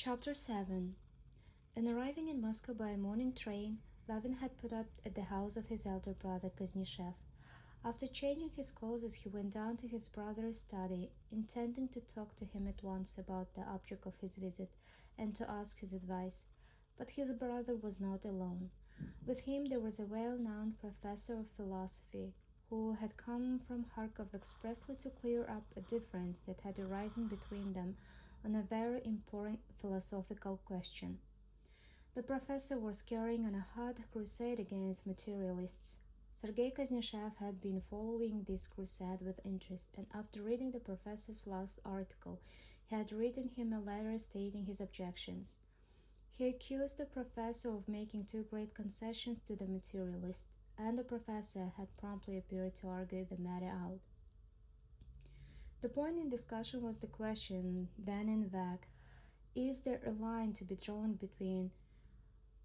Chapter 7. On arriving in Moscow by a morning train, Levin had put up at the house of his elder brother Kuznishev. After changing his clothes, he went down to his brother's study, intending to talk to him at once about the object of his visit and to ask his advice. But his brother was not alone. With him there was a well-known professor of philosophy, who had come from Kharkov expressly to clear up a difference that had arisen between them on a very important philosophical question. The professor was carrying on a hot crusade against materialists. Sergei Kuznishev had been following this crusade with interest, and after reading the professor's last article, he had written him a letter stating his objections. He accused the professor of making too great concessions to the materialist, and the professor had promptly appeared to argue the matter out. The point in discussion was the question, then in vague: is there a line to be drawn between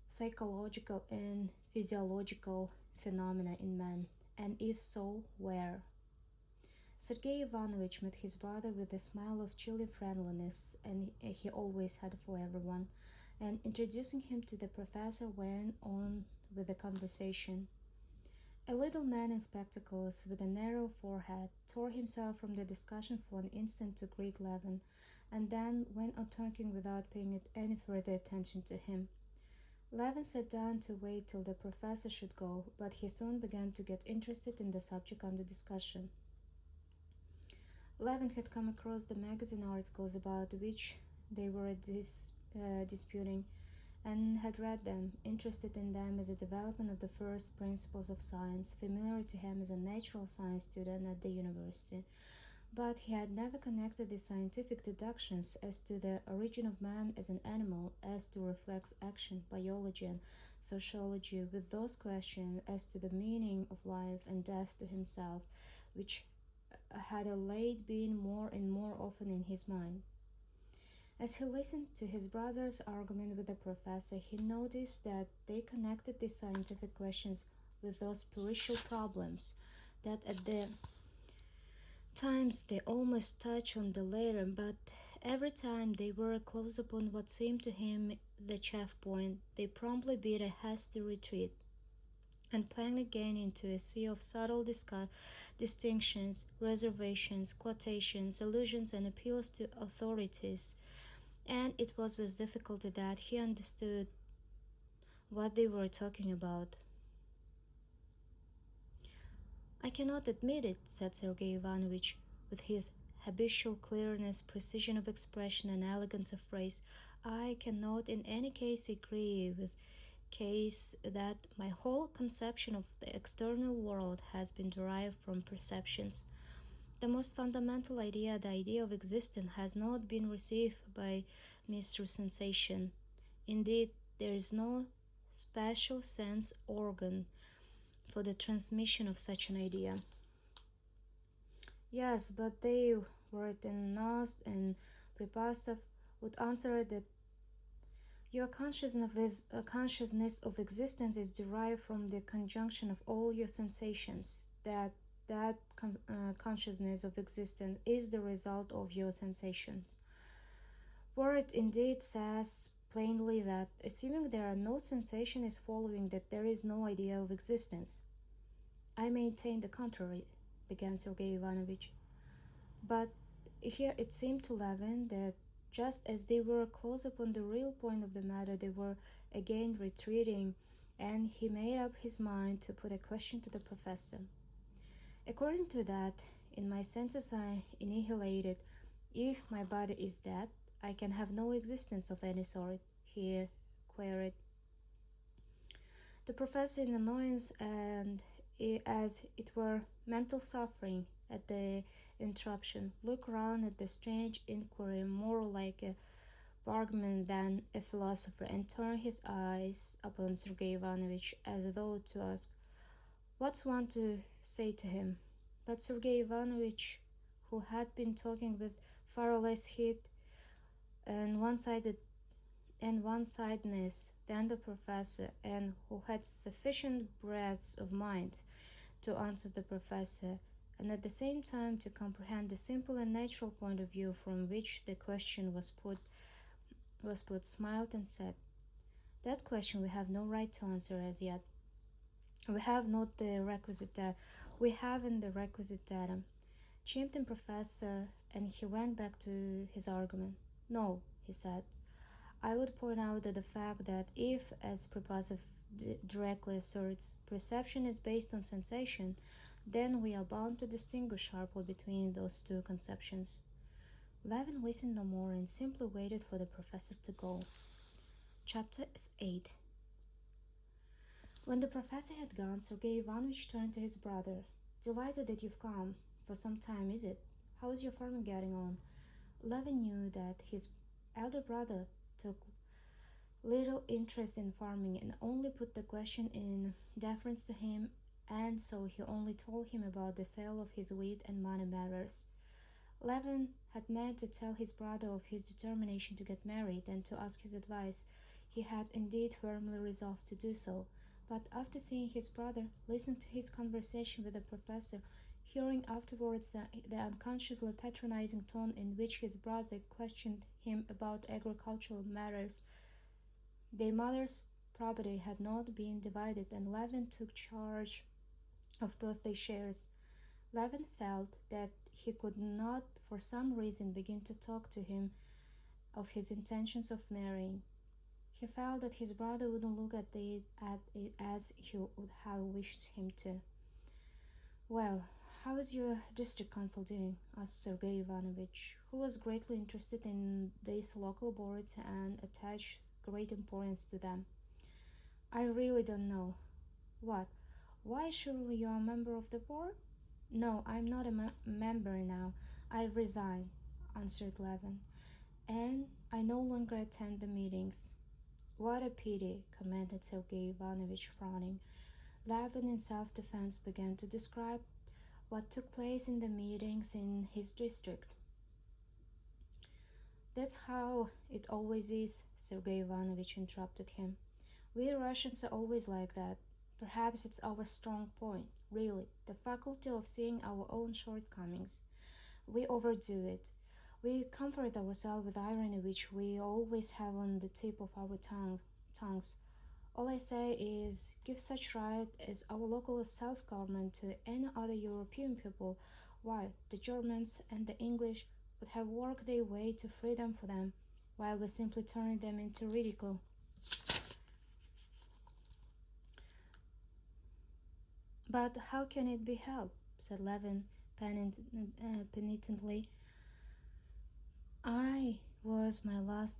psychological and physiological phenomena in man, and if so, where? Sergei Ivanovich met his brother with a smile of chilly friendliness, and he always had for everyone, and introducing him to the professor went on with the conversation. A little man in spectacles, with a narrow forehead, tore himself from the discussion for an instant to greet Levin, and then went on talking without paying any further attention to him. Levin sat down to wait till the professor should go, but he soon began to get interested in the subject under discussion. Levin had come across the magazine articles about which they were disputing, and had read them, interested in them as a development of the first principles of science, familiar to him as a natural science student at the university. But he had never connected the scientific deductions as to the origin of man as an animal, as to reflex action, biology, and sociology, with those questions as to the meaning of life and death to himself, which had of late been more and more often in his mind. As he listened to his brother's argument with the professor, he noticed that they connected the scientific questions with those spiritual problems, that at the times they almost touched on the latter, but every time they were close upon what seemed to him the chief point, they promptly beat a hasty retreat and plunged again into a sea of subtle distinctions, reservations, quotations, allusions, and appeals to authorities. And it was with difficulty that he understood what they were talking about. "I cannot admit it," said Sergei Ivanovich, with his habitual clearness, precision of expression, and elegance of phrase. "I cannot in any case agree with case that my whole conception of the external world has been derived from perceptions. The most fundamental idea, the idea of existence, has not been received by mere sensation. Indeed, there is no special sense organ for the transmission of such an idea." "Yes, but they were in Nost and Pripastov would answer that your consciousness of existence is derived from the conjunction of all your sensations, that consciousness of existence is the result of your sensations. Word indeed says plainly that, assuming there are no sensations, is following that there is no idea of existence." "I maintain the contrary," began Sergei Ivanovich. But here it seemed to Levin that just as they were close upon the real point of the matter, they were again retreating, and he made up his mind to put a question to the professor. "According to that, in my senses I annihilated. If my body is dead, I can have no existence of any sort," he queried. The professor, in annoyance and as it were mental suffering at the interruption, looked round at the strange inquiry more like a bargman than a philosopher, and turned his eyes upon Sergei Ivanovich as though to ask, "What's one to say to him?" But Sergei Ivanovich, who had been talking with far less heat and one-sidedness than the professor, and who had sufficient breadth of mind to answer the professor, and at the same time to comprehend the simple and natural point of view from which the question was put, Rosebud smiled and said, "That question we have no right to answer as yet. We have not the requisite data. We haven't the requisite data," chimed in Professor, and he went back to his argument. "No," he said, "I would point out that the fact that if, as Propositive directly asserts, perception is based on sensation, then we are bound to distinguish sharply between those two conceptions." Levin listened no more and simply waited for the professor to go. Chapter 8. When the professor had gone, Sergei Ivanovich turned to his brother. "Delighted that you've come. For some time, is it? How is your farming getting on?" Levin knew that his elder brother took little interest in farming and only put the question in deference to him, and so he only told him about the sale of his wheat and money matters. Levin had meant to tell his brother of his determination to get married and to ask his advice. He had indeed firmly resolved to do so, but after seeing his brother, listening to his conversation with the professor, hearing afterwards the unconsciously patronizing tone in which his brother questioned him about agricultural matters, their mother's property had not been divided, and Levin took charge of both their shares. Levin felt that he could not, for some reason, begin to talk to him of his intentions of marrying. He felt that his brother wouldn't look at it as he would have wished him to. "Well, how is your district council doing?" asked Sergei Ivanovich, who was greatly interested in these local boards and attached great importance to them. "I really don't know." "What? Why, surely you are a member of the board?" "No, I'm not a member now. I've resigned," answered Levin, "and I no longer attend the meetings." "What a pity," commented Sergei Ivanovich, frowning. Levin, in self-defense, began to describe what took place in the meetings in his district. "That's how it always is," Sergei Ivanovich interrupted him. "We Russians are always like that. Perhaps it's our strong point, really, the faculty of seeing our own shortcomings. We overdo it. We comfort ourselves with irony which we always have on the tip of our tongues. All I say is, give such right as our local self-government to any other European people, why, the Germans and the English would have worked their way to freedom for them, while we simply turn them into ridicule." "But how can it be helped?" said Levin penitently. It was my last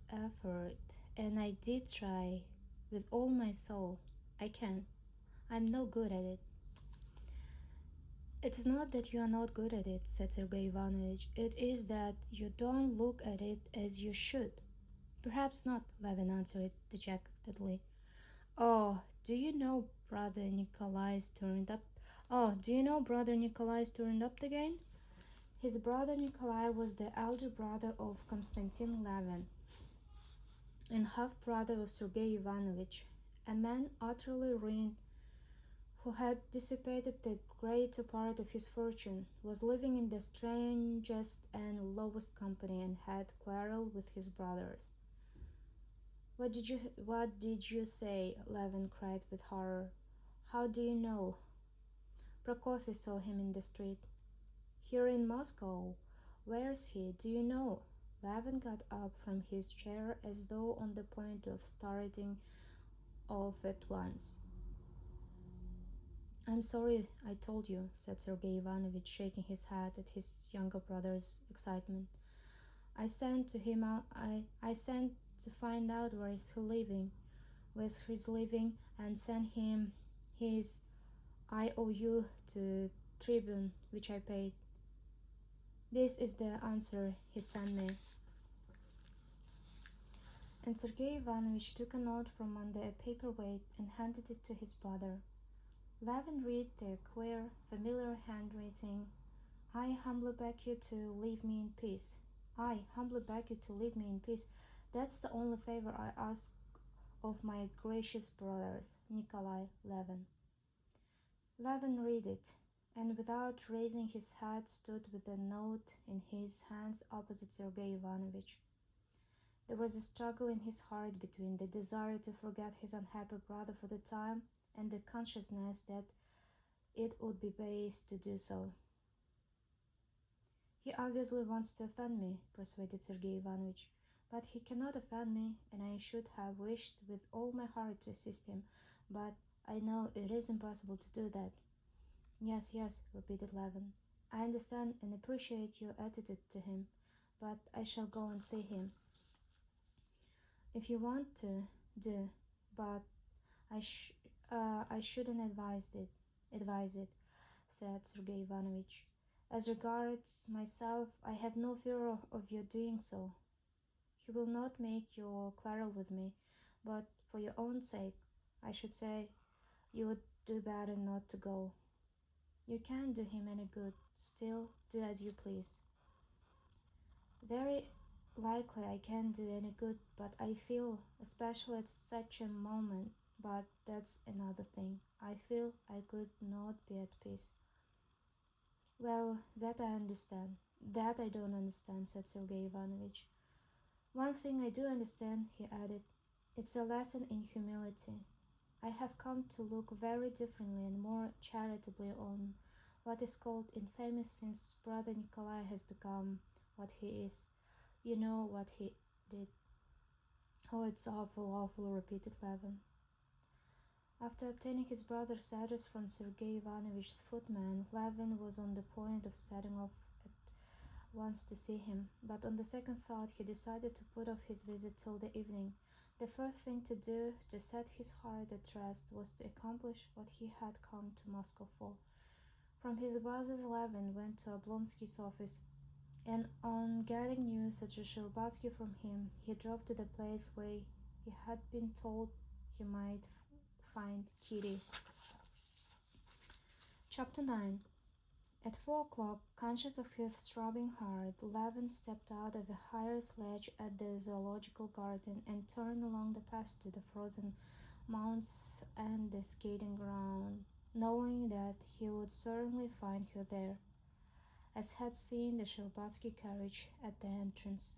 effort, and I did try with all my soul. I can't. I'm no good at it." "It's not that you are not good at it," said Sergei Ivanovich. "It is that you don't look at it as you should." "Perhaps not," Levin answered dejectedly. "Oh, do you know brother Nikolai's turned up? Do you know brother Nikolai's turned up again?" His brother Nikolai was the elder brother of Konstantin Levin and half-brother of Sergei Ivanovich, a man utterly ruined who had dissipated the greater part of his fortune, was living in the strangest and lowest company, and had quarreled with his brothers. What did you say?" Levin cried with horror. "How do you know?" "Prokofy saw him in the street." "Here in Moscow? Where's he? Do you know?" Levin got up from his chair as though on the point of starting off at once. "I'm sorry I told you," said Sergei Ivanovich, shaking his head at his younger brother's excitement. I sent to find out where he's living, and sent him his IOU to Tribune, which I paid. This is the answer he sent me." And Sergei Ivanovich took a note from under a paperweight and handed it to his brother. Levin read the queer, familiar handwriting. "I humbly beg you to leave me in peace. I humbly beg you to leave me in peace. That's the only favor I ask of my gracious brothers, Nikolai Levin." Levin read it. and without raising his head stood with a note in his hands opposite Sergei Ivanovich. There was a struggle in his heart between the desire to forget his unhappy brother for the time and the consciousness that it would be base to do so. "He obviously wants to offend me," persuaded Sergei Ivanovich, "but he cannot offend me, and I should have wished with all my heart to assist him, but I know it is impossible to do that." "Yes, yes," repeated Levin. "I understand and appreciate your attitude to him, but I shall go and see him." "If you want to, do, but I shouldn't advise it," said Sergei Ivanovich. "As regards myself, I have no fear of your doing so. He will not make you quarrel with me, but for your own sake, I should say, you would do better not to go. You can't do him any good. Still, do as you please." "Very likely I can't do any good, but I feel, especially at such a moment, but that's another thing. I feel I could not be at peace." "Well, that I understand. That I don't understand," said Sergei Ivanovich. "One thing I do understand," he added. "It's a lesson in humility. I have come to look very differently and more charitably on what is called infamy since brother Nikolai has become what he is. You know what he did." "Oh, it's awful, awful," repeated Levin. After obtaining his brother's address from Sergei Ivanovich's footman, Levin was on the point of setting off at once to see him, but on the second thought he decided to put off his visit till the evening. The first thing to do, to set his heart at rest, was to accomplish what he had come to Moscow for. From his brother's Levin went to Oblonsky's office, and on getting news at Shcherbatsky from him, he drove to the place where he had been told he might find Kitty. Chapter 9. At 4 o'clock, conscious of his throbbing heart, Levin stepped out of a hired sledge at the zoological garden and turned along the path to the frozen mounds and the skating ground, knowing that he would certainly find her there, as had seen the Shcherbatsky carriage at the entrance.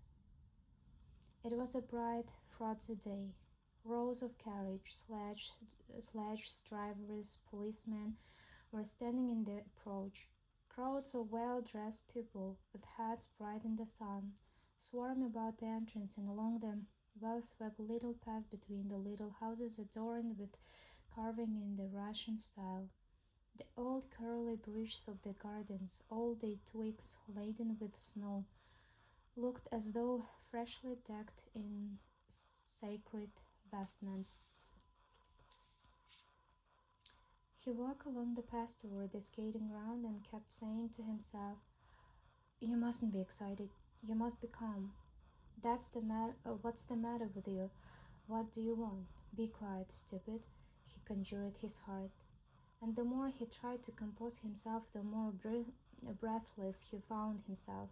It was a bright, frosty day. Rows of carriage, sledge drivers, policemen were standing in the approach. Crowds of well-dressed people, with hats bright in the sun, swarmed about the entrance and along the well-swept little path between the little houses adorned with carving in the Russian style. The old curly bridges of the gardens, all the twigs laden with snow, looked as though freshly decked in sacred vestments. He walked along the path toward the skating ground and kept saying to himself, "You mustn't be excited. You must be calm. What's the matter with you? What do you want? Be quiet, stupid," he conjured his heart. And the more he tried to compose himself, the more breathless he found himself.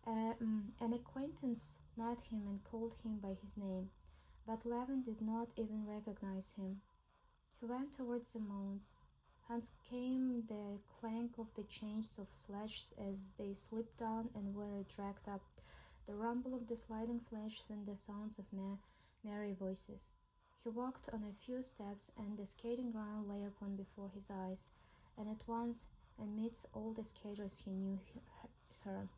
An acquaintance met him and called him by his name, but Levin did not even recognize him. He went towards the mounds. Hence came the clank of the chains of sledges as they slipped down and were dragged up, the rumble of the sliding sledges and the sounds of merry voices. He walked on a few steps, and the skating ground lay open before his eyes, and at once, amidst all the skaters, he knew her.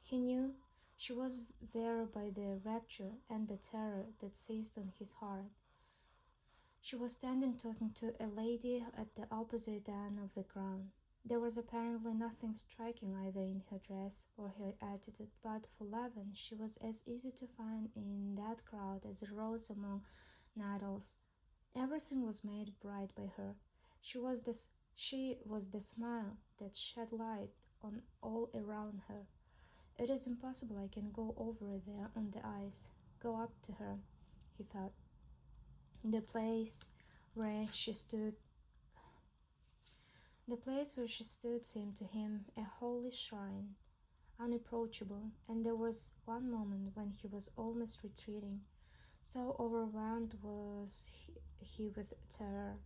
He knew she was there by the rapture and the terror that seized on his heart. She was standing talking to a lady at the opposite end of the ground. There was apparently nothing striking either in her dress or her attitude, but for Levin she was as easy to find in that crowd as a rose among nettles. Everything was made bright by her. She was the smile that shed light on all around her. "It is impossible I can go over there on the ice, go up to her," he thought. The place where she stood seemed to him a holy shrine, unapproachable, and there was one moment when he was almost retreating, so overwhelmed was he with terror.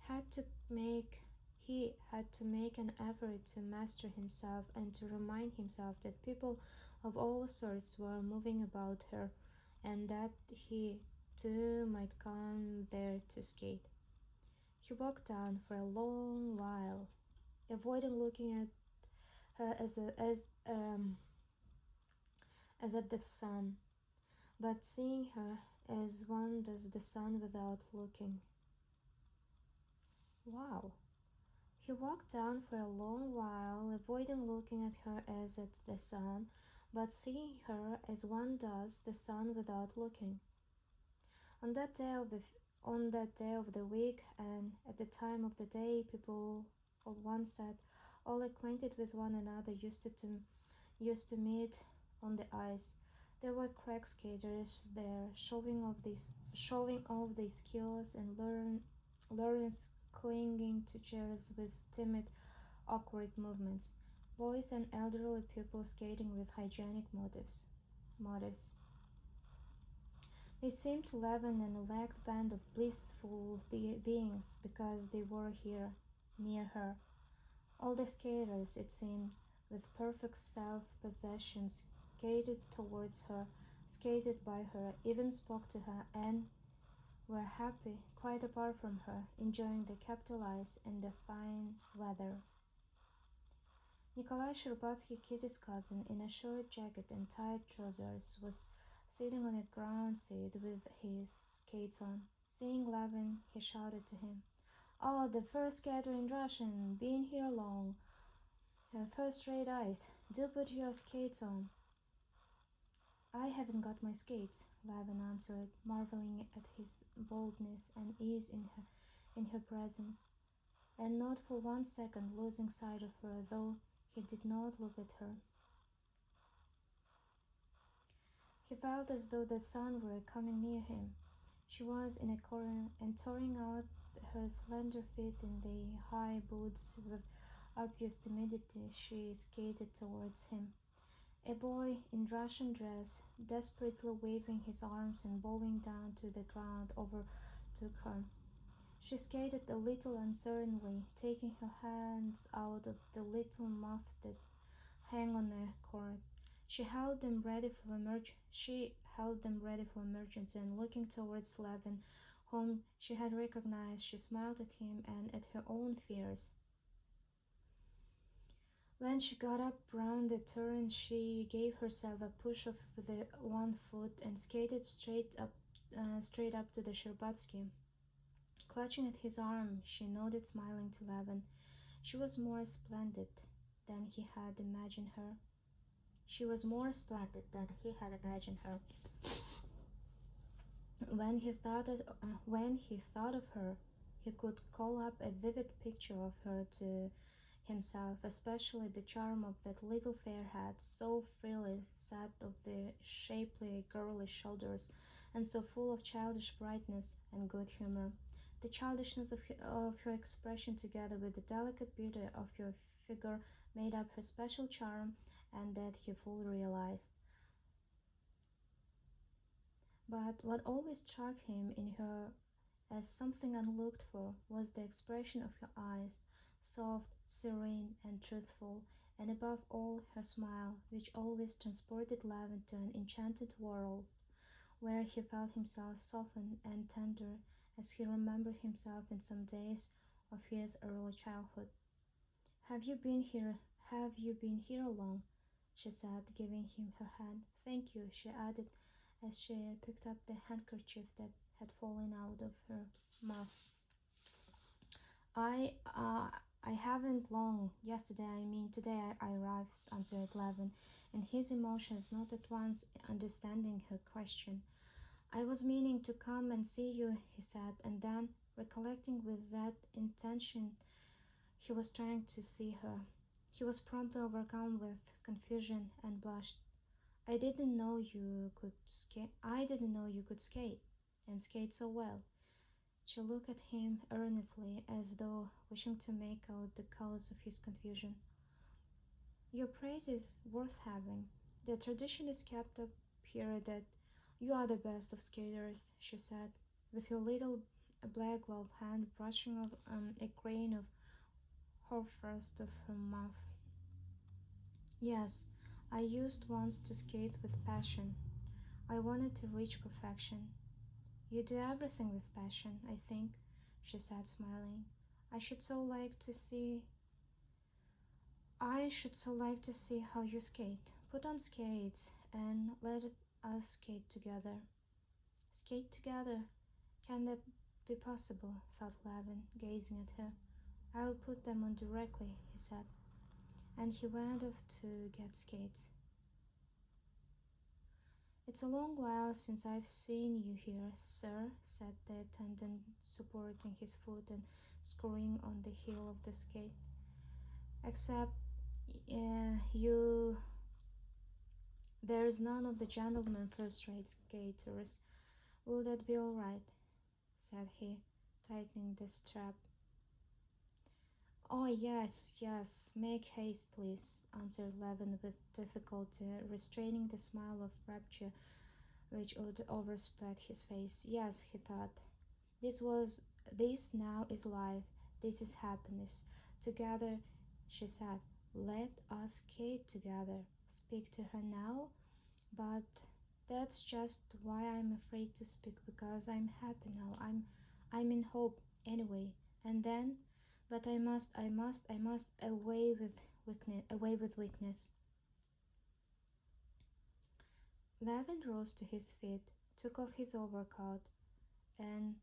had to make he had to make an effort to master himself and to remind himself that people of all sorts were moving about her and that he too might come there to skate. He walked on for a long while, avoiding looking at her as at the sun, but seeing her as one does the sun without looking. Wow. He walked on for a long while, avoiding looking at her as at the sun, but seeing her as one does the sun without looking. On that day of the week and at the time of the day, people of one set, all acquainted with one another, used to meet on the ice. There were crack skaters there, showing off their skills and learners clinging to chairs with timid, awkward movements. Boys and elderly people skating with hygienic motives. They seemed to Levin an elect band of blissful beings because they were here, near her. All the skaters, it seemed, with perfect self-possession, skated towards her, skated by her, even spoke to her, and were happy, quite apart from her, enjoying the capital ice and the fine weather. Nikolai Sherbatsky, Kitty's cousin, in a short jacket and tight trousers, was sitting on a ground seat with his skates on. Seeing Levin, he shouted to him, "Oh, the first skater in Russian! Been here long! First-rate ice! Do put your skates on!" "I haven't got my skates," Levin answered, marveling at his boldness and ease in her presence, and not for one second losing sight of her, though he did not look at her. He felt as though the sun were coming near him. She was in a corner, and throwing out her slender feet in the high boots with obvious timidity, she skated towards him. A boy in Russian dress, desperately waving his arms and bowing down to the ground, overtook her. She skated a little uncertainly, taking her hands out of the little muff that hung on a cord. She held them ready for emergency, and looking towards Levin, whom she had recognized, she smiled at him and at her own fears. When she got up round the turn, she gave herself a push with the one foot and skated straight up to the Sherbatsky. Clutching at his arm, she nodded, smiling to Levin. She was more splendid than he had imagined her. When he thought of her, he could call up a vivid picture of her to himself, especially the charm of that little fair head, so freely set of the shapely girlish shoulders, and so full of childish brightness and good humor. The childishness of her expression, together with the delicate beauty of her figure, made up her special charm, and that he fully realized. But what always struck him in her as something unlooked for was the expression of her eyes, soft, serene, and truthful, and above all her smile, which always transported Levin to an enchanted world, where he felt himself soften and tender as he remembered himself in some days of his early childhood. Have you been here long?" she said, giving him her hand. "Thank you," she added, as she picked up the handkerchief that had fallen out of her mouth. I haven't long. Today I arrived," answered Levin, and his emotions not at once understanding her question. "I was meaning to come and see you," he said, and then, recollecting with that intention he was trying to see her, he was promptly overcome with confusion and blushed. I didn't know you could skate, and skate so well." She looked at him earnestly, as though wishing to make out the cause of his confusion. "Your praise is worth having. The tradition is kept up here that you are the best of skaters," she said, with her little a black gloved hand brushing off a grain of hoarfrost of her muff. Yes, I used once to skate with passion. I wanted to reach perfection. You do everything with passion, I think, she said, smiling. I should so like to see I should so like to see how you skate. Put on skates and let us skate together. Skate together? Can that be possible? Thought Levin, gazing at her. I'll put them on directly, he said, and he went off to get skates. It's a long while since I've seen you here, sir, said the attendant, supporting his foot and screwing on the heel of the skate. Except you. There's none of the gentlemen first-rate skaters. Will that be all right? Said he, tightening the strap. Oh, yes, yes, make haste, please, answered Levin with difficulty, restraining the smile of rapture which would overspread his face. Yes, he thought. This now is life, this is happiness. Together, she said, let us skate together. Speak to her now? But that's just why I'm afraid to speak, because I'm happy now. I'm in hope anyway. And then, but I must away with weakness. Levin rose to his feet, took off his overcoat, and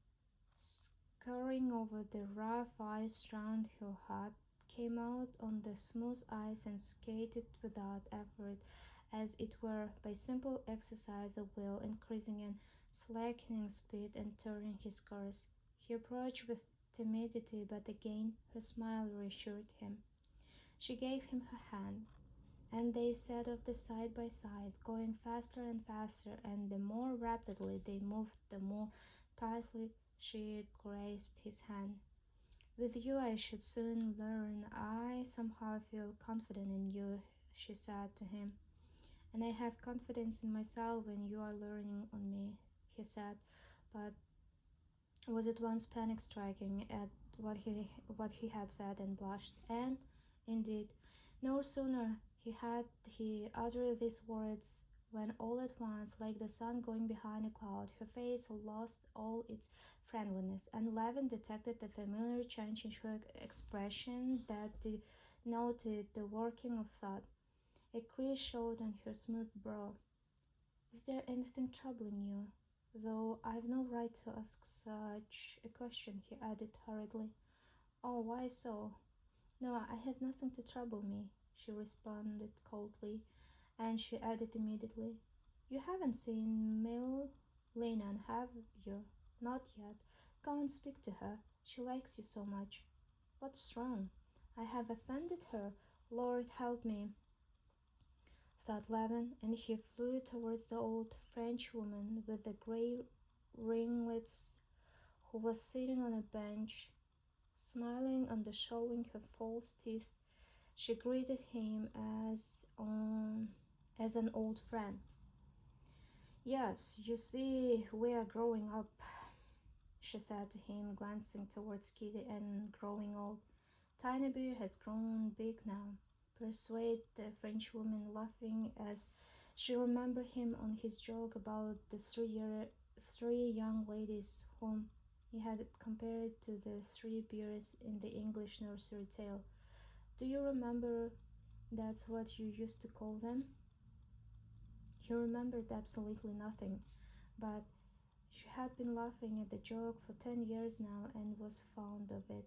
scurrying over the rough ice round her hut, came out on the smooth ice and skated without effort, as it were by simple exercise of will, increasing and slackening speed and turning his course. He approached with timidity, but again her smile reassured him. She gave him her hand, and they set off side by side, going faster and faster, and the more rapidly they moved, the more tightly she grasped his hand. With you I should soon learn. I somehow feel confident in you, she said to him. And I have confidence in myself when you are learning on me, he said, but was at once panic striking at what he had said and blushed. And indeed, no sooner had he uttered these words when all at once, like the sun going behind a cloud, her face lost all its friendliness, and Levin detected the familiar change in her expression that denoted the working of thought. A crease showed on her smooth brow. Is there anything troubling you? Though I've no right to ask such a question, he added hurriedly. Oh, why so? No, I have nothing to trouble me, she responded coldly, and she added immediately, You haven't seen Mill Lennon, have you? Not yet. Go and speak to her. She likes you so much. What's wrong? I have offended her. Lord help me, thought Levin, and he flew towards the old Frenchwoman with the grey ringlets, who was sitting on a bench, smiling and showing her false teeth. She greeted him as an old friend. Yes, you see, we are growing up, she said to him, glancing towards Kitty, and growing old. Tiny Bear has grown big now, pursued the Frenchwoman, laughing as she remembered him on his joke about the three young ladies whom he had compared to the three bears in the English nursery tale. Do you remember that's what you used to call them? He remembered absolutely nothing, but she had been laughing at the joke for 10 years now and was fond of it.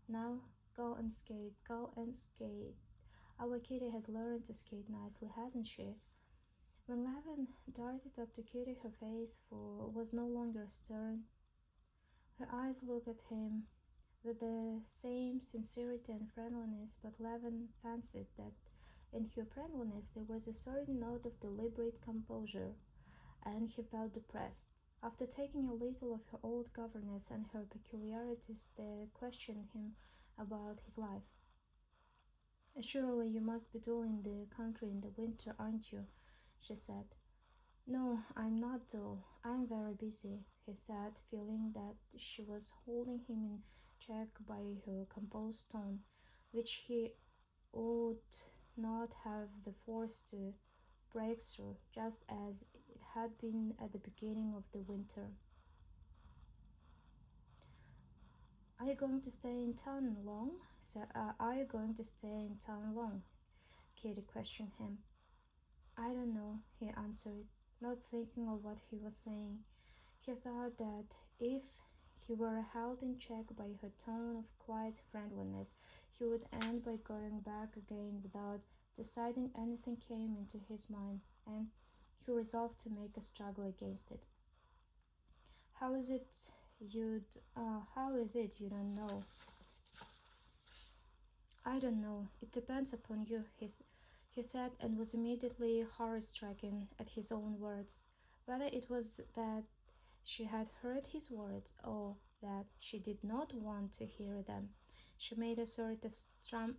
Now, go and skate, go and skate. Our Kitty has learned to skate nicely, hasn't she? When Levin darted up to Kitty, her face was no longer stern. Her eyes looked at him with the same sincerity and friendliness, but Levin fancied that in her friendliness there was a certain note of deliberate composure, and he felt depressed. After taking a little of her old governess and her peculiarities, they questioned him about his life. Surely you must be dull in the country in the winter, aren't you? She said. No, I'm not dull. I'm very busy, he said, feeling that she was holding him in check by her composed tone, which he would not have the force to break through, just as it had been at the beginning of the winter. Are you going to stay in town long? Are you going to stay in town long? Katie questioned him. I don't know, he answered, not thinking of what he was saying. He thought that if he were held in check by her tone of quiet friendliness, he would end by going back again without deciding. Anything came into his mind, and he resolved to make a struggle against it. How is it how is it you don't know? I don't know. It depends upon you, he said, and was immediately horror-stricken at his own words. Whether it was that she had heard his words or that she did not want to hear them, she made a sort of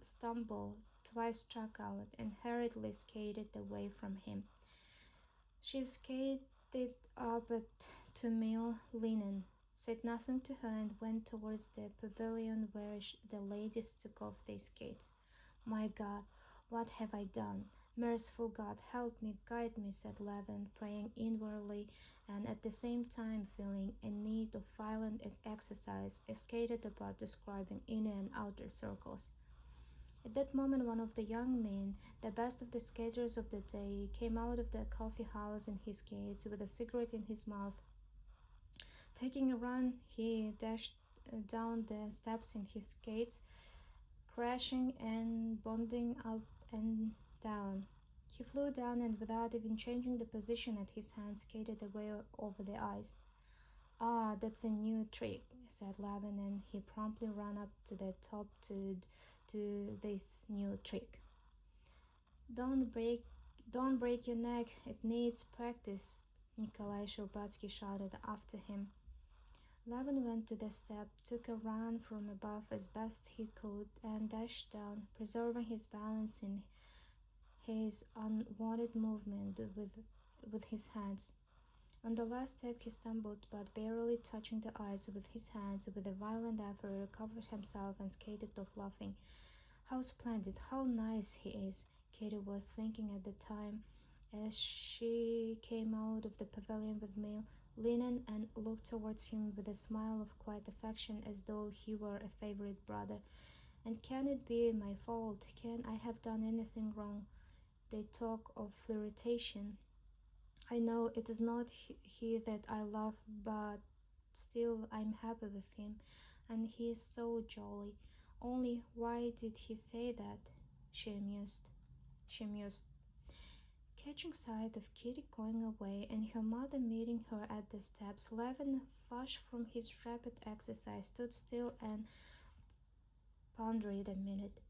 stumble, twice struck out, and hurriedly skated away from him. She skated up to Mill Linen, said nothing to her, and went towards the pavilion where the ladies took off their skates. My God, what have I done? Merciful God, help me, guide me, said Levin, praying inwardly and at the same time feeling a need of violent exercise, skated about describing inner and outer circles. At that moment, one of the young men, the best of the skaters of the day, came out of the coffee house in his skates with a cigarette in his mouth. Taking a run, he dashed down the steps in his skates, crashing and bounding up and down. He flew down and, without even changing the position at his hand, skated away over the ice. Ah, that's a new trick, said Levin, and he promptly ran up to the top to do this new trick. Don't break don't break your neck, it needs practice, Nikolai Sherbatsky shouted after him. Levin went to the step, took a run from above as best he could, and dashed down, preserving his balance in his unwanted movement with his hands. On the last step he stumbled, but barely touching the ice with his hands. With a violent effort, recovered himself and skated off, laughing. How splendid, how nice he is, Katy was thinking at the time, as she came out of the pavilion with Mill Linen and looked towards him with a smile of quiet affection, as though he were a favorite brother. And can it be my fault? Can I have done anything wrong? They talk of flirtation. I know it is not he that I love, but still I'm happy with him, and he is so jolly. Only why did he say that? She mused. She mused. Catching sight of Kitty going away and her mother meeting her at the steps, Levin, flushed from his rapid exercise, stood still and pondered a minute.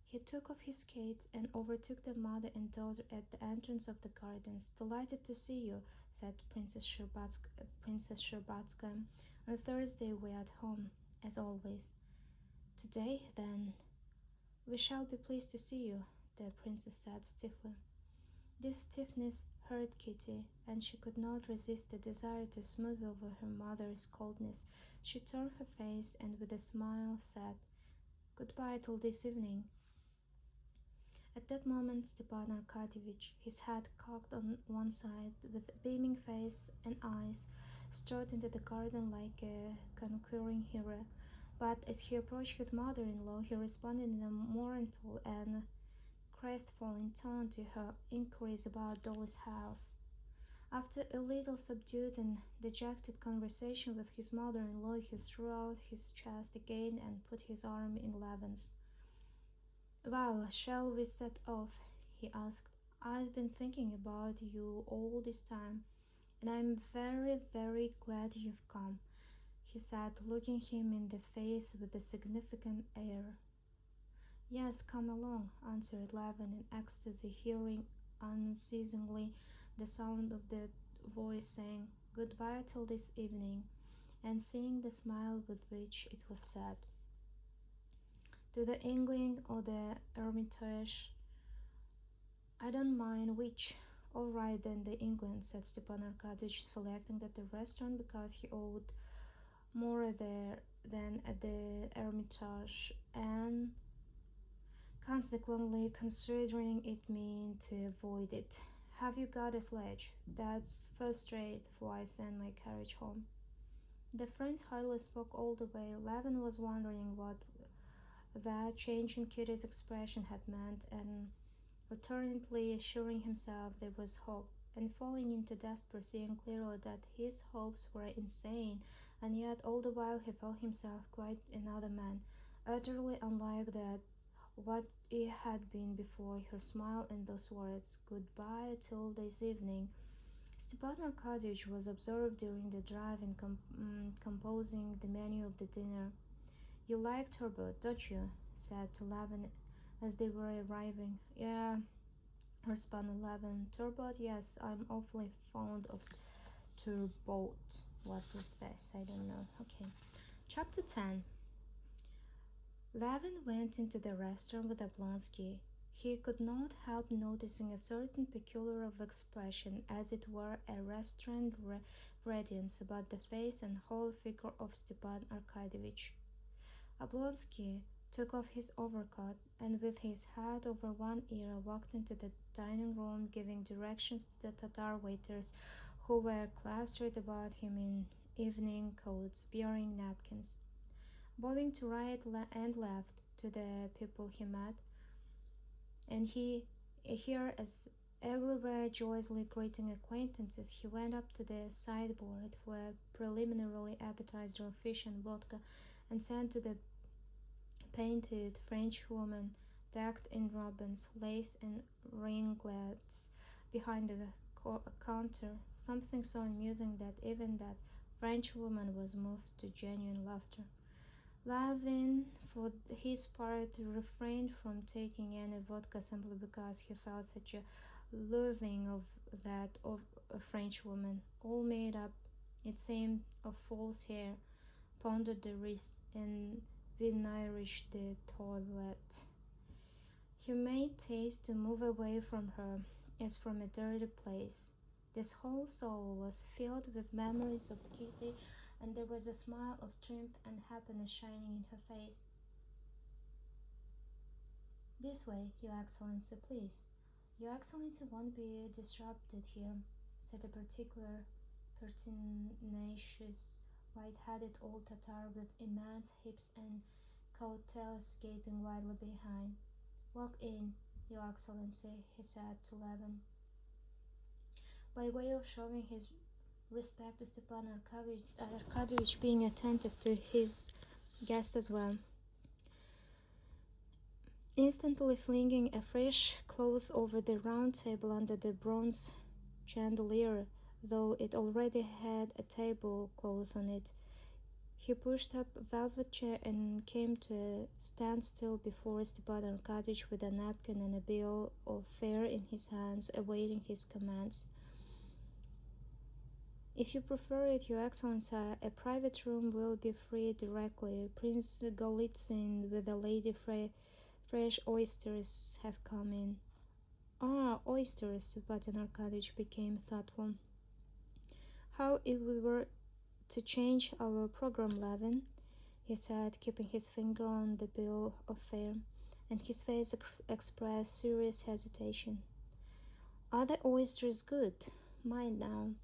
He took off his skates and overtook the mother and daughter at the entrance of the gardens. Delighted to see you, said Princess Sherbatska. On Thursday we're at home, as always. Today, then, we shall be pleased to see you, the princess said stiffly. This stiffness hurt Kitty, and she could not resist the desire to smooth over her mother's coldness. She turned her face and with a smile said, "Goodbye till this evening." At that moment Stepan Arkadyevitch, his head cocked on one side, with beaming face and eyes, strode into the garden like a conquering hero. But as he approached his mother-in-law, he responded in a mournful and crestfallen tone to her inquiries about Dolly's health. After a little subdued and dejected conversation with his mother-in-law, he threw out his chest again and put his arm in Levin's. "Well, shall we set off?" he asked. "I've been thinking about you all this time, and I'm very, very glad you've come," he said, looking him in the face with a significant air. "Yes, come along," answered Levin in ecstasy, hearing unceasingly the sound of that voice saying, "Goodbye till this evening," and seeing the smile with which it was said. To the Ingling or the Hermitage, I don't mind which. All right then, the England, said Stepan Arkadyevich, selecting that the restaurant because he owed more there than at the Hermitage, and consequently considering it mean to avoid it. Have you got a sledge? That's first rate, for I send my carriage home. The friends hardly spoke all the way. Levin was wondering what that change in Kitty's expression had meant, and alternately assuring himself there was hope, and falling into despair, seeing clearly that his hopes were insane, and yet all the while he felt himself quite another man, utterly unlike that what he had been before her smile and those words, "Goodbye till this evening." Stepan Arkadyevich was absorbed during the drive in composing the menu of the dinner. "You like turbot, don't you?" said to Levin as they were arriving. "Yeah," responded Levin. "Turbot, yes, I'm awfully fond of turbot." What is this? I don't know. Okay. Chapter 10. Levin went into the restaurant with Oblonsky. He could not help noticing a certain peculiar of expression, as it were a restaurant radiance about the face and whole figure of Stepan Arkadyevich. Oblonsky took off his overcoat and with his hat over one ear walked into the dining room, giving directions to the Tatar waiters who were clustered about him in evening coats, bearing napkins. Bowing to right and left to the people he met, and here as everywhere joyously greeting acquaintances, he went up to the sideboard for a preliminary appetizer of fish and vodka, and sent to the painted French woman, decked in ribbons, lace, and ringlets, behind the counter, something so amusing that even that French woman was moved to genuine laughter. Levin, for his part, refrained from taking any vodka simply because he felt such a loathing of that of a French woman, all made up, it seemed, of false hair, pounded the wrist, and vinairished the toilet. He made haste to move away from her, as from a dirty place. His whole soul was filled with memories of Kitty, and there was a smile of triumph and happiness shining in her face. "This way, Your Excellency, please. Your Excellency won't be disrupted here," said a particular pertinacious white-headed old Tatar with immense hips and coattails gaping widely behind. "Walk in, Your Excellency," he said to Levin, by way of showing his respect to Stepan Arkadyevich, being attentive to his guest as well. Instantly flinging a fresh cloth over the round table under the bronze chandelier, though it already had a tablecloth on it, he pushed up a velvet chair and came to a standstill before Stepan Arkadyevich with a napkin and a bill of fare in his hands, awaiting his commands. "If you prefer it, Your Excellency, a private room will be free directly. Prince Golitsyn with the Lady Fresh oysters have come in." "Ah, oysters," Stepan Arkadyevich became thoughtful. "How if we were to change our program, Levin?" he said, keeping his finger on the bill of fare, and his face expressed serious hesitation. "Are the oysters good? Mind now."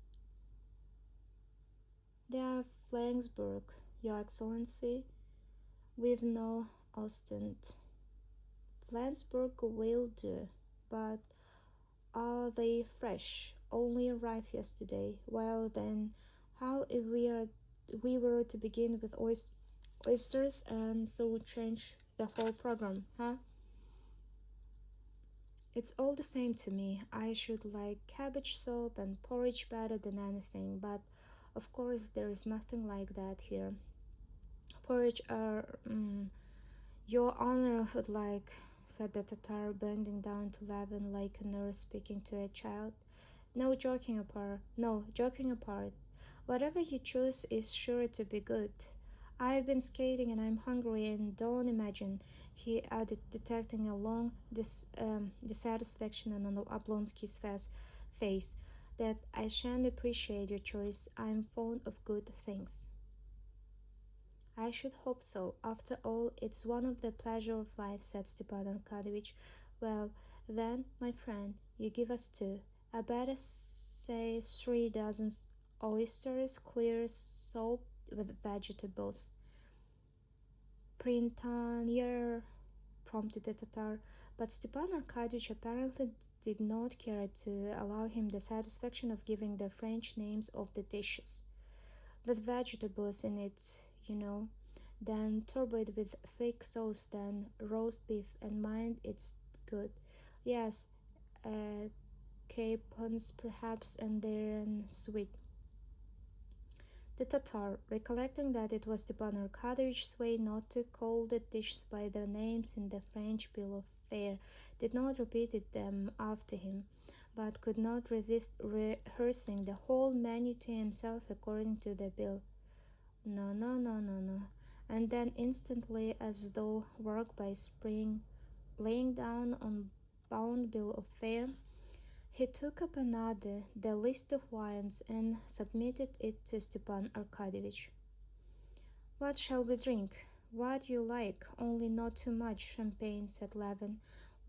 "They are Flansburg, Your Excellency, with no Ostend." "Flansburg will do, but are they fresh? Only arrived yesterday. Well then, how if we were to begin with oysters and so change the whole program, huh?" "It's all the same to me. I should like cabbage soup and porridge better than anything, but of course there is nothing like that here. Porridge your honor would like," said the Tatar, bending down to Levin like a nurse speaking to a child. No, joking apart. Whatever you choose is sure to be good. I've been skating and I'm hungry, and don't imagine," he added, detecting a long dissatisfaction on Oblonsky's face, that I shan't appreciate your choice. I'm fond of good things. I should hope so. After all, it's one of the pleasures of life, said Stepan Arkadyevich. Well, then, my friend, you give us two. I better say 3 dozen oysters, clear soup with vegetables. Printanier, prompted the Tatar, but Stepan Arkadyevich apparently did not care to allow him the satisfaction of giving the French names of the dishes. With vegetables in it, you know. Then turbot with thick sauce, then roast beef, and mind it's good. Yes, capons perhaps, and then sweet. The Tatar, recollecting that it was Stepan Arkadyevich's way not to call the dishes by the names in the French bill of fare, did not repeat them after him, but could not resist rehearsing the whole menu to himself according to the bill. No, no, no, no, no. And then instantly, as though work by spring, laying down on bound bill of fare, he took up another, the list of wines, and submitted it to Stepan Arkadyevich. What shall we drink? What you like, only not too much champagne, said Levin.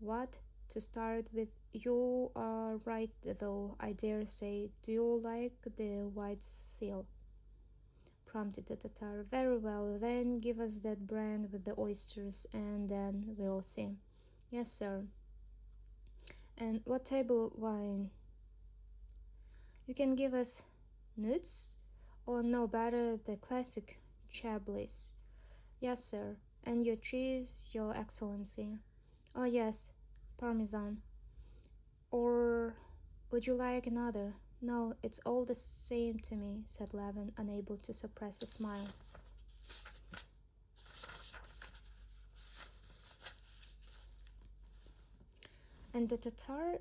What? To start with, you are right, though, I dare say. Do you like the white seal? Prompted the Tatar. Very well, then give us that brand with the oysters, and then we'll see. Yes, sir. And what table wine? You can give us nuts, or no better, the classic Chablis. Yes, sir. And your cheese, your excellency. Oh, yes, Parmesan. Or would you like another? No, it's all the same to me, said Levin, unable to suppress a smile. And the Tatar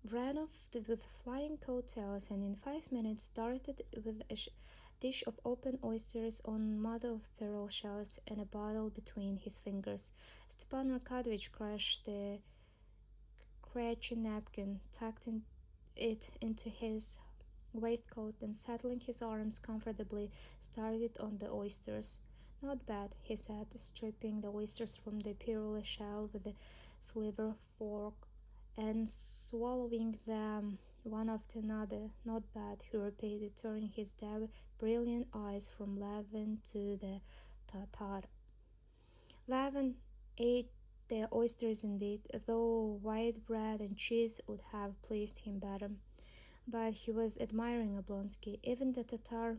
ran off with flying coattails, and in 5 minutes started with a dish of open oysters on mother-of-pearl shells and a bottle between his fingers. Stepan Arkadyevich crushed the scratchy napkin, tucked it into his waistcoat, and settling his arms comfortably, started on the oysters. Not bad, he said, stripping the oysters from the pearl shell with a silver fork and swallowing them one after another. Not bad, he repeated, turning his brilliant eyes from Levin to the Tatar. Levin ate the oysters indeed, though white bread and cheese would have pleased him better. But he was admiring Oblonsky. Even the Tatar,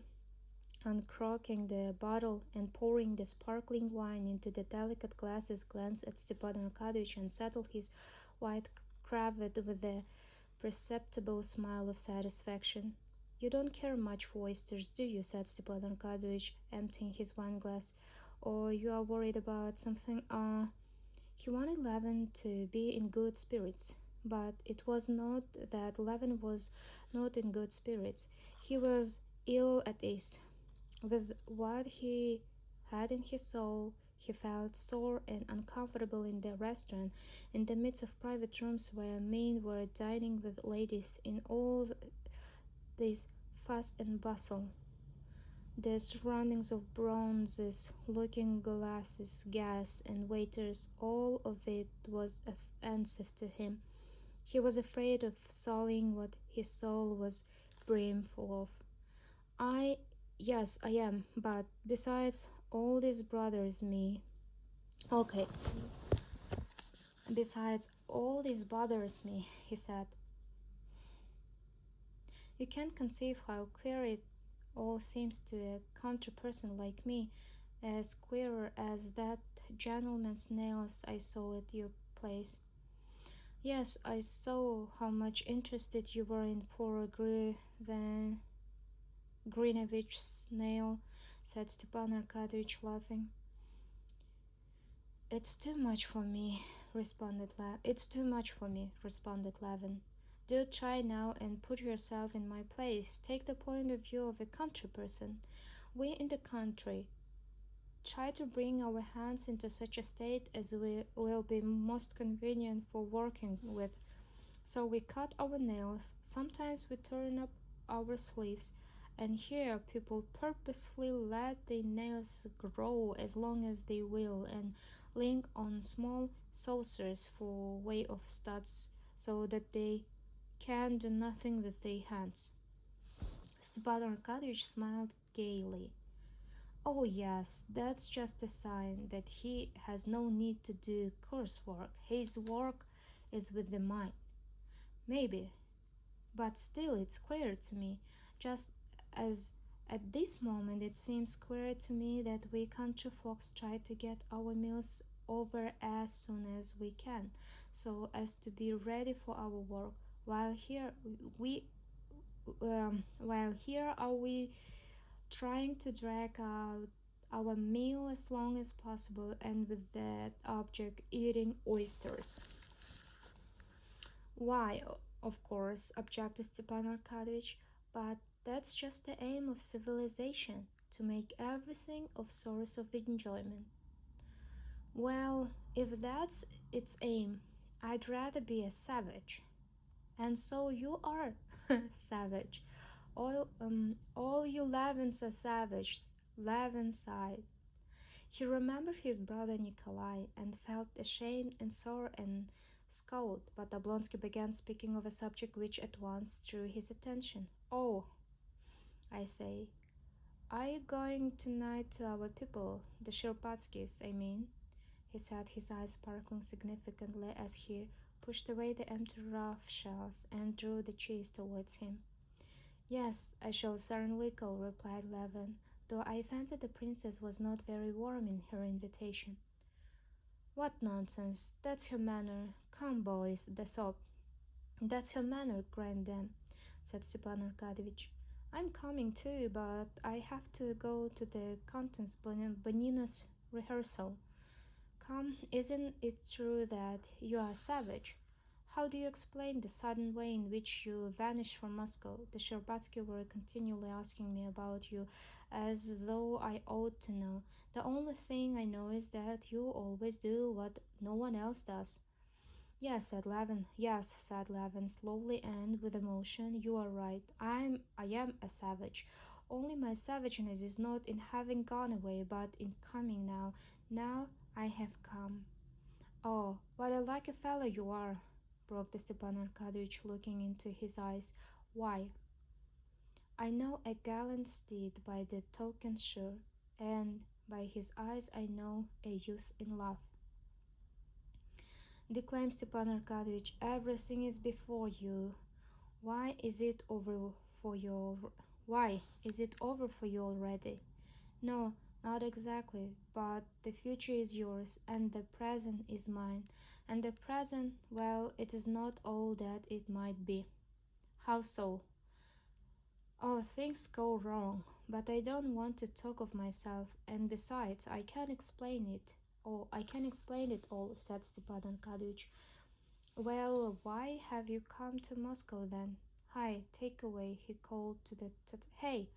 uncorking the bottle and pouring the sparkling wine into the delicate glasses, glanced at Stepan Arkadyevich and settled his white cravat with a perceptible smile of satisfaction. You don't care much for oysters, do you? Said Stepan Arkadyevich, emptying his wine glass. Or you are worried about something? He wanted Levin to be in good spirits. But it was not that Levin was not in good spirits. He was ill at ease. With what he had in his soul, he felt sore and uncomfortable in the restaurant, in the midst of private rooms where men were dining with ladies, in all this fuss and bustle. The surroundings of bronzes, looking glasses, gas, and waiters, all of it was offensive to him. He was afraid of sullying what his soul was brimful of. Yes, I am, but besides, all this bothers me. Okay, besides, all this bothers me, he said. You can't conceive how queer it all seems to a country person like me, as queer as that gentleman's nails I saw at your place. Yes, I saw how much interested you were in poor Grinovich's nail, said Stepan Arkadyevich, laughing. It's too much for me, responded Levin. Do try now and put yourself in my place. Take the point of view of a country person. We in the country try to bring our hands into such a state as will be most convenient for working with. So we cut our nails, sometimes we turn up our sleeves, and here people purposefully let their nails grow as long as they will and link on small saucers for way of studs so that they can do nothing with their hands. Stepan Arkadyevich smiled gaily. Oh, yes, that's just a sign that he has no need to do coursework. His work is with the mind. Maybe, but still it's queer to me, just as at this moment it seems queer to me that we country folks try to get our meals over as soon as we can, so as to be ready for our work, while we while here are we trying to drag out our meal as long as possible, and with that object eating oysters. Why, of course, objected Stepan Arkadyevich, but that's just the aim of civilization, to make everything a source of enjoyment. Well, if that's its aim, I'd rather be a savage. And so you are, savage. All you Levins are savages, Levin sighed. He remembered his brother Nikolai and felt ashamed and sore and scowled, but Oblonsky began speaking of a subject which at once drew his attention. Oh, I say, are you going tonight to our people, the Shirpatskys, I mean? He said, his eyes sparkling significantly as he pushed away the empty rough shells and drew the cheese towards him. Yes, I shall certainly go, replied Levin, though I fancy the princess was not very warm in her invitation. What nonsense! That's her manner. Come, boys, the soap. That's her manner, grandam, said Stepan Arkadyevich. I'm coming too, but I have to go to the Countess Bonina's rehearsal. Come, isn't it true that you are a savage? How do you explain the sudden way in which you vanished from Moscow? The Sherbatsky were continually asking me about you, as though I ought to know. The only thing I know is that you always do what no one else does. Yes, said Levin. Yes, said Levin slowly and with emotion. You are right. I am a savage. Only my savageness is not in having gone away, but in coming now. Now I have come. Oh, what a lucky fellow you are, broke the Stepan Arkadyevich, looking into his eyes. Why? I know a gallant steed by the token sure, and by his eyes I know a youth in love. Declaimed Stepan Arkadyevich, everything is before you. Why is it over for you? Why is it over for you already? No, not exactly, but the future is yours, and the present is mine. And the present, well, it is not all that it might be. How so? Oh, things go wrong, but I don't want to talk of myself, and besides, I can explain it. Oh, I can explain it all, said Stepan Arkadyevich. Well, why have you come to Moscow then? Hi, take away, he called to the Hey,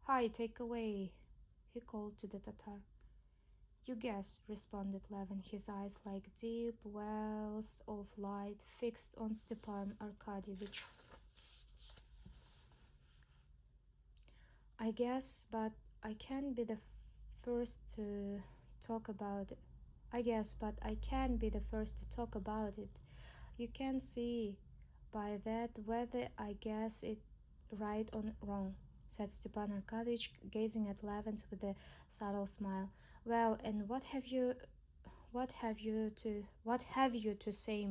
hi, take away, he called to the Tatar. You guess, responded Levin, his eyes like deep wells of light fixed on Stepan Arkadyevich. I guess, but I can't be the first to talk about it. I guess, but I can't be the first to talk about it. You can see by that whether I guess it right or wrong, said Stepan Arkadyevich, gazing at Levin with a subtle smile. Well, and what have you to say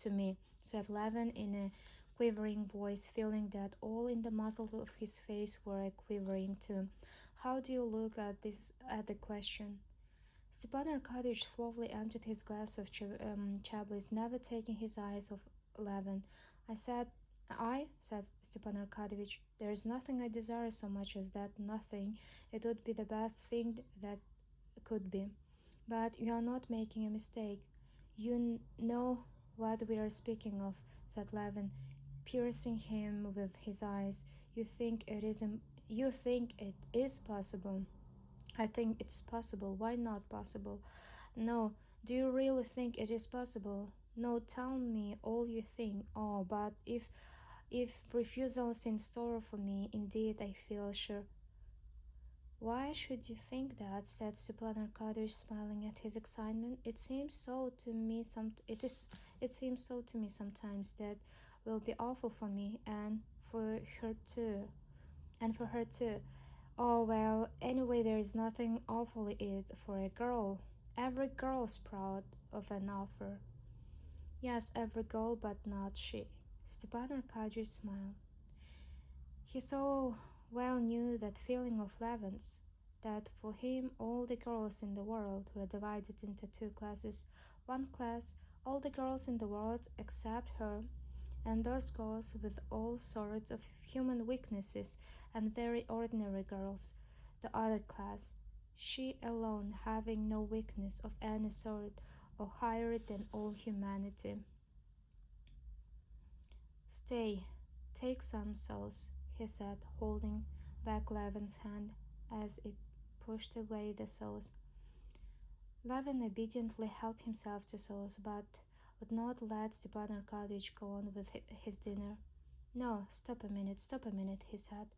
to me? Said Levin in a quivering voice, feeling that all in the muscles of his face were quivering too. How do you look at the question? Stepan Arkadyevich slowly emptied his glass of Chablis, never taking his eyes off Levin. Said Stepan Arkadyevich, there is nothing I desire so much as that nothing. It would be the best thing that could be. But you are not making a mistake. You know what we are speaking of, said Levin, piercing him with his eyes. You think it is possible. I think it's possible. Why not possible? No, do you really think it is possible? No, tell me all you think. Oh, but if refusal's in store for me, indeed I feel sure. Why should you think that? Said Stepan Arkadyevich, smiling at his excitement. It seems so to me sometimes that will be awful for me and for her too. And for her too. Oh well, anyway, there is nothing awful in it for a girl. Every girl's proud of an offer. Yes, every girl, but not she. Stepan Arkadyevich smiled. He so well knew that feeling of Levin's, that for him all the girls in the world were divided into two classes. One class, all the girls in the world except her, and those girls with all sorts of human weaknesses and very ordinary girls. The other class, she alone having no weakness of any sort, or higher than all humanity. Stay, take some sauce, he said, holding back Levin's hand as it pushed away the sauce. Levin obediently helped himself to sauce, but would not let Stepan Arkadyevich go on with his dinner. No, stop a minute, he said.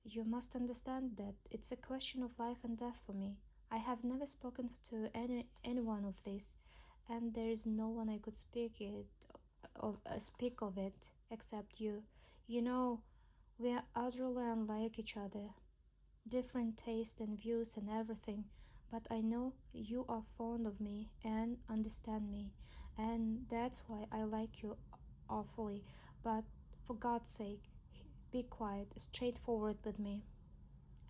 You must understand that it's a question of life and death for me. I have never spoken to anyone of this, and there is no one I could speak of it except you. You know, we are utterly unlike each other, different tastes and views and everything, but I know you are fond of me and understand me, and that's why I like you awfully. But for God's sake, be quiet, straightforward with me.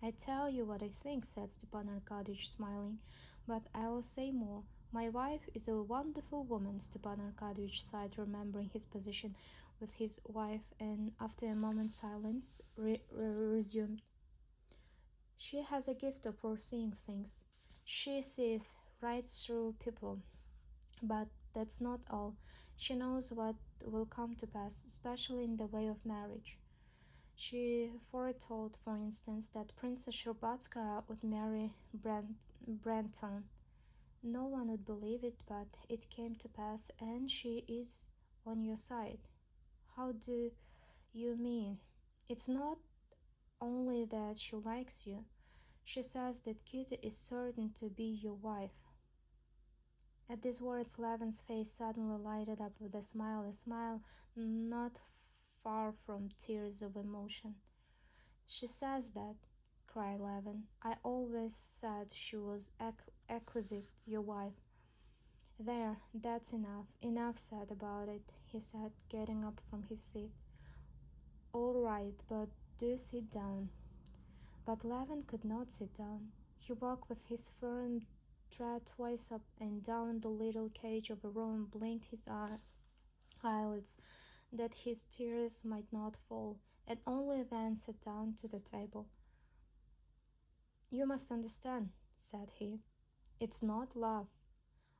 I tell you what I think, said Stepan Arkadyevich, smiling, but I will say more. My wife is a wonderful woman, Stepan Arkadyevich sighed, remembering his position with his wife, and after a moment's silence resumed. She has a gift of foreseeing things. She sees right through people, but that's not all. She knows what will come to pass, especially in the way of marriage. She foretold, for instance, that Princess Sherbatska would marry Branton. No one would believe it, but it came to pass, and she is on your side. How do you mean? It's not only that she likes you. She says that Kitty is certain to be your wife. At these words, Levin's face suddenly lighted up with a smile not far from tears of emotion. She says that, cried Levin. I always said she was exquisite, your wife. There, that's enough. Enough said about it, he said, getting up from his seat. All right, but do sit down. But Levin could not sit down. He walked with his firm tread twice up and down the little cage of a room, blinked his eyelids that his tears might not fall, and only then sat down to the table. You must understand, said he. It's not love.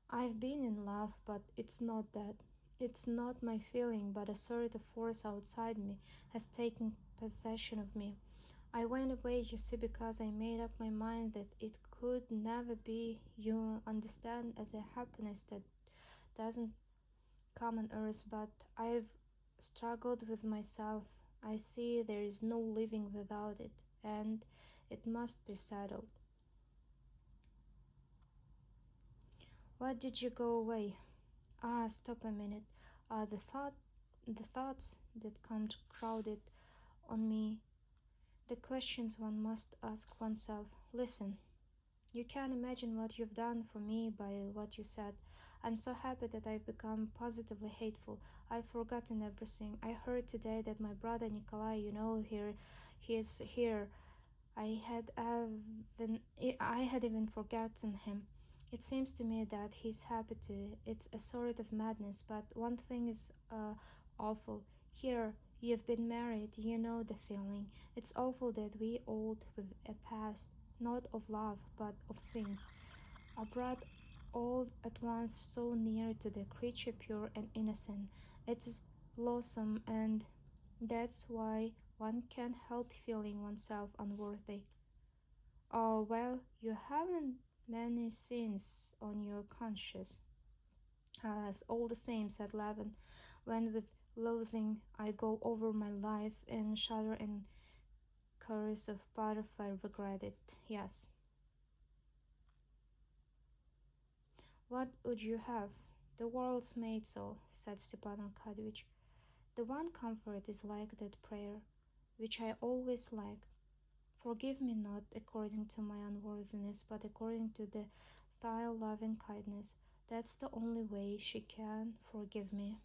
I've been in love, but it's not that. It's not my feeling, but a sort of force outside me has taken possession of me. I went away, you see, because I made up my mind that it could never be, you understand, as a happiness that doesn't come on earth, but I've struggled with myself. I see there is no living without it, and it must be settled. Why did you go away? Ah, stop a minute. The thoughts that come crowded on me, the questions one must ask oneself. Listen, you can't imagine what you've done for me by what you said. I'm so happy that I've become positively hateful. I've forgotten everything. I heard today that my brother Nikolai, he is here. I had even forgotten him. It seems to me that he's happy too. It's a sort of madness, but one thing is awful. Here, you've been married, you know the feeling. It's awful that we old with a past, not of love, but of sins, are brought all at once so near to the creature pure and innocent. It's loathsome, and that's why one can't help feeling oneself unworthy. Oh, well, you haven't many sins on your conscience. As all the same, said Levin, when with loathing I go over my life and shudder in chorus of butterfly regret it. Yes. What would you have? The world's made so, said Stepan Arkadyevich. The one comfort is like that prayer, which I always liked. Forgive me not according to my unworthiness, but according to the thy loving kindness. That's the only way she can forgive me.